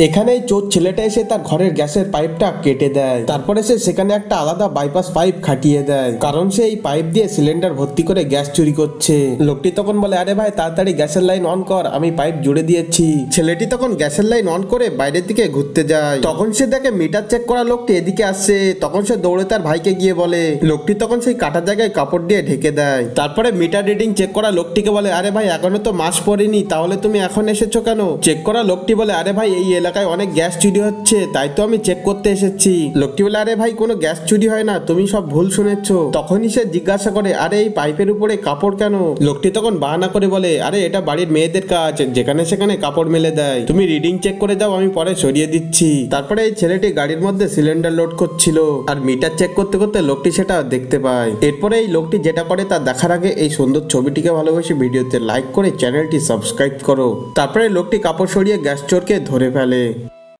এখানে এই চোর ছেলেটা এসে তার ঘরের গ্যাসের পাইপটা কেটে দেয়। তারপরে সে সেখানে একটা আলাদা বাইপাস পাইপ খাটিয়ে দেয়, কারণ সে এই পাইপ দিয়ে সিলিন্ডার ভর্তি করে গ্যাস চুরি করছে। লোকটি তখন বলে, আরে ভাই তাড়াতাড়ি গ্যাসের লাইন অন কর, আমি পাইপ জুড়ে দিয়েছি। ছেলেটি তখন গ্যাসের লাইন অন করে বাইরের দিকে ঘুরতে যায়। তখন সে দেখে মিটার চেক করা লোকটি এদিকে আসছে। তখন সে দৌড়ে তার ভাইকে গিয়ে বলে। লোকটি তখন সেই কাটা জায়গায় কাপড় দিয়ে ঢেকে দেয়। তারপরে মিটার রিডিং চেক করা লোকটিকে বলে, আরে ভাই এখনো তো মাস পড়েনি, তাহলে তুমি এখন এসেছো কেন? চেক করা লোকটি বলে, আরে ভাই এই এলাকায় অনেক গ্যাস চুরি হচ্ছে, তাই তো আমি চেক করতে এসেছি। লোকটি বলে, আরে ভাই কোনো গ্যাস চুরি হয় না, তুমি সব ভুল শুনেছো। তখনই সে জিজ্ঞাসা করে, আরে এই পাইপের উপরে কাপড় কেন? লোকটি তখন বাহানা করে বলে, আরে এটা বাড়ির মেয়েদের কাজ, যেখানে সেখানে কাপড় মেলে দেয়, তুমি রিডিং চেক করে যাও, আমি পরে সরিয়ে দিচ্ছি। তারপরে এই ছেলেটি গাড়ির মধ্যে সিলিন্ডার লোড করছিল, আর মিটার চেক করতে করতে লোকটি সেটা দেখতে পায়। এরপরে এই লোকটি যেটা করে তা দেখার আগে এই সুন্দর ছবিটিকে ভালোবেসে ভিডিওতে লাইক করে চ্যানেলটি সাবস্ক্রাইব করো। তারপরে লোকটি কাপড় সরিয়ে গ্যাস চোরকে ধরে ফেলে।